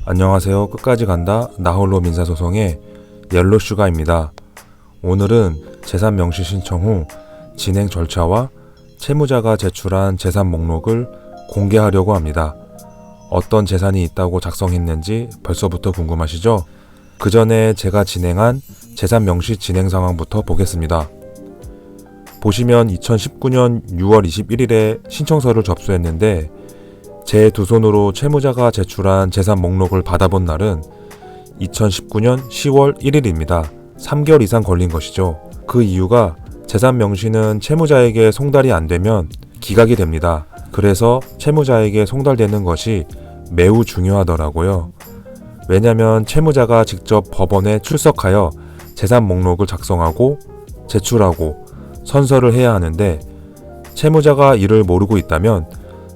안녕하세요. 끝까지 간다 나홀로 민사소송의 옐로슈가입니다. 오늘은 재산 명시 신청 후 진행 절차와 채무자가 제출한 재산 목록을 공개하려고 합니다. 어떤 재산이 있다고 작성했는지 벌써부터 궁금하시죠? 그 전에 제가 진행한 재산 명시 진행 상황부터 보겠습니다. 보시면 2019년 6월 21일에 신청서를 접수했는데 제 두 손으로 채무자가 제출한 재산 목록을 받아본 날은 2019년 10월 1일입니다. 3개월 이상 걸린 것이죠. 그 이유가 재산 명시는 채무자에게 송달이 안 되면 기각이 됩니다. 그래서 채무자에게 송달되는 것이 매우 중요하더라고요. 왜냐하면 채무자가 직접 법원에 출석하여 재산 목록을 작성하고 제출하고 선서를 해야 하는데 채무자가 이를 모르고 있다면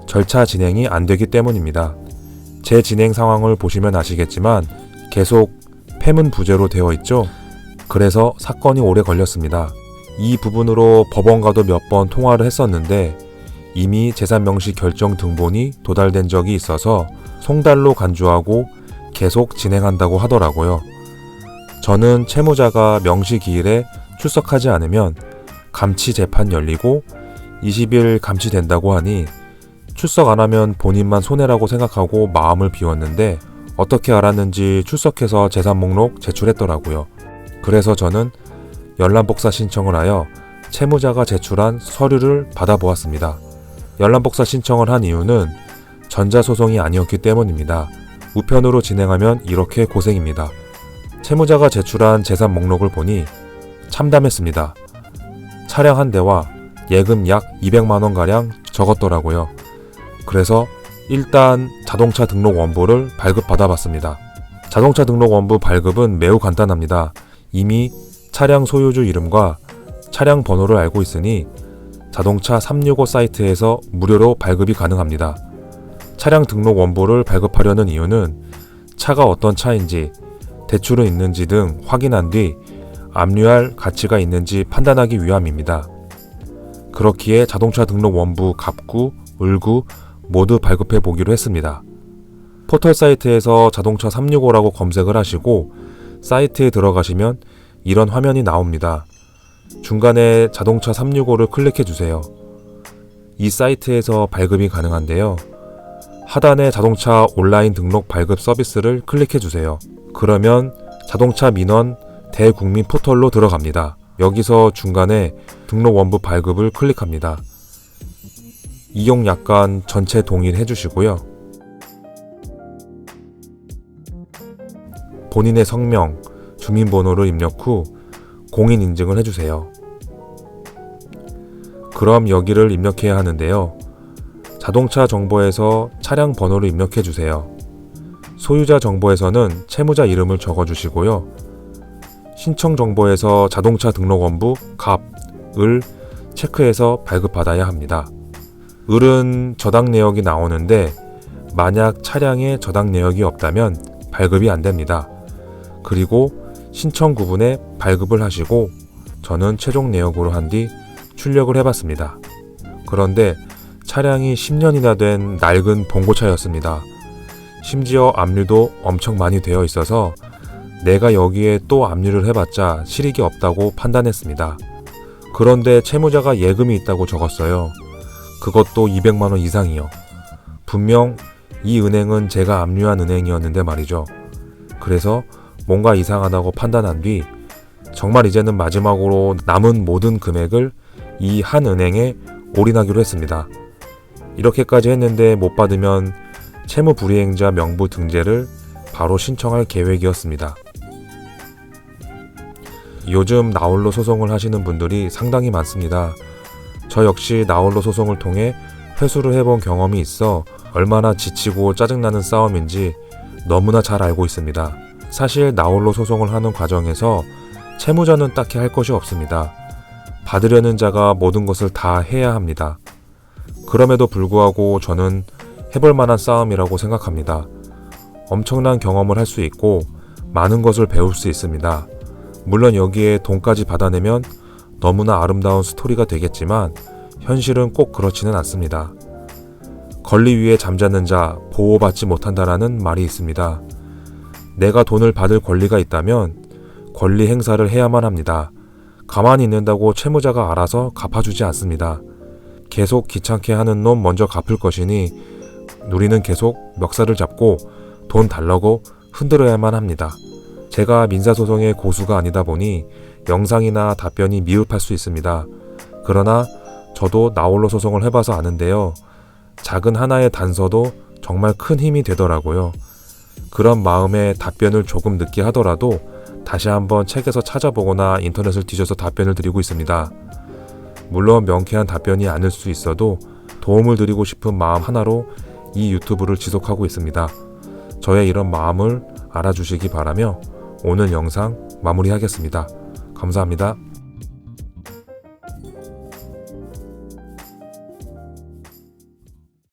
절차 진행이 안 되기 때문입니다. 제 진행 상황을 보시면 아시겠지만 계속 폐문 부재로 되어 있죠. 그래서 사건이 오래 걸렸습니다. 이 부분으로 법원과도 몇 번 통화를 했었는데 이미 재산 명시 결정 등본이 도달된 적이 있어서 송달로 간주하고 계속 진행한다고 하더라고요. 저는 채무자가 명시 기일에 출석하지 않으면 감치 재판 열리고 20일 감치된다고 하니 출석 안 하면 본인만 손해라고 생각하고 마음을 비웠는데 어떻게 알았는지 출석해서 재산 목록 제출했더라고요. 그래서 저는 열람복사 신청을 하여 채무자가 제출한 서류를 받아보았습니다. 열람복사 신청을 한 이유는 전자소송이 아니었기 때문입니다. 우편으로 진행하면 이렇게 고생입니다. 채무자가 제출한 재산 목록을 보니 참담했습니다. 차량 한 대와 예금 약 200만원가량 적었더라고요. 그래서 일단 자동차 등록 원부를 발급받아 봤습니다. 자동차 등록 원부 발급은 매우 간단합니다. 이미 차량 소유주 이름과 차량 번호를 알고 있으니 자동차 365 사이트에서 무료로 발급이 가능합니다. 차량 등록 원부를 발급하려는 이유는 차가 어떤 차인지, 대출은 있는지 등 확인한 뒤 압류할 가치가 있는지 판단하기 위함입니다. 그렇기에 자동차 등록 원부 갑구, 을구 모두 발급해 보기로 했습니다. 포털 사이트에서 자동차 365라고 검색을 하시고 사이트에 들어가시면 이런 화면이 나옵니다. 중간에 자동차 365를 클릭해 주세요. 이 사이트에서 발급이 가능한데요. 하단에 자동차 온라인 등록 발급 서비스를 클릭해 주세요. 그러면 자동차 민원 대국민 포털로 들어갑니다. 여기서 중간에 등록 원부 발급을 클릭합니다. 이용 약관 전체 동일 해주시고요. 본인의 성명, 주민번호를 입력 후 공인인증을 해주세요. 그럼 여기를 입력해야 하는데요. 자동차 정보에서 차량 번호를 입력해주세요. 소유자 정보에서는 채무자 이름을 적어주시고요. 신청 정보에서 자동차 등록 원부, 갑, 을 체크해서 발급받아야 합니다. 을은 저당 내역이 나오는데 만약 차량에 저당 내역이 없다면 발급이 안 됩니다. 그리고 신청 구분에 발급을 하시고 저는 최종 내역으로 한 뒤 출력을 해봤습니다. 그런데 차량이 10년이나 된 낡은 봉고차였습니다. 심지어 압류도 엄청 많이 되어 있어서 내가 여기에 또 압류를 해봤자 실익이 없다고 판단했습니다. 그런데 채무자가 예금이 있다고 적었어요. 그것도 200만원 이상이요. 분명 이 은행은 제가 압류한 은행이었는데 말이죠. 그래서 뭔가 이상하다고 판단한 뒤 정말 이제는 마지막으로 남은 모든 금액을 이 한 은행에 올인하기로 했습니다. 이렇게까지 했는데 못 받으면 채무 불이행자 명부 등재를 바로 신청할 계획이었습니다. 요즘 나홀로 소송을 하시는 분들이 상당히 많습니다. 저 역시 나홀로 소송을 통해 회수를 해본 경험이 있어 얼마나 지치고 짜증나는 싸움인지 너무나 잘 알고 있습니다. 사실 나홀로 소송을 하는 과정에서 채무자는 딱히 할 것이 없습니다. 받으려는 자가 모든 것을 다 해야 합니다. 그럼에도 불구하고 저는 해볼 만한 싸움이라고 생각합니다. 엄청난 경험을 할 수 있고 많은 것을 배울 수 있습니다. 물론 여기에 돈까지 받아내면 너무나 아름다운 스토리가 되겠지만 현실은 꼭 그렇지는 않습니다. 권리 위에 잠자는 자 보호받지 못한다라는 말이 있습니다. 내가 돈을 받을 권리가 있다면 권리 행사를 해야만 합니다. 가만히 있는다고 채무자가 알아서 갚아주지 않습니다. 계속 귀찮게 하는 놈 먼저 갚을 것이니 우리는 계속 멱살을 잡고 돈 달라고 흔들어야만 합니다. 제가 민사소송의 고수가 아니다 보니 영상이나 답변이 미흡할 수 있습니다. 그러나 저도 나홀로 소송을 해봐서 아는데요. 작은 하나의 단서도 정말 큰 힘이 되더라고요. 그런 마음에 답변을 조금 늦게 하더라도 다시 한번 책에서 찾아보거나 인터넷을 뒤져서 답변을 드리고 있습니다. 물론 명쾌한 답변이 아닐 수 있어도 도움을 드리고 싶은 마음 하나로 이 유튜브를 지속하고 있습니다. 저의 이런 마음을 알아주시기 바라며 오늘 영상 마무리하겠습니다. 감사합니다.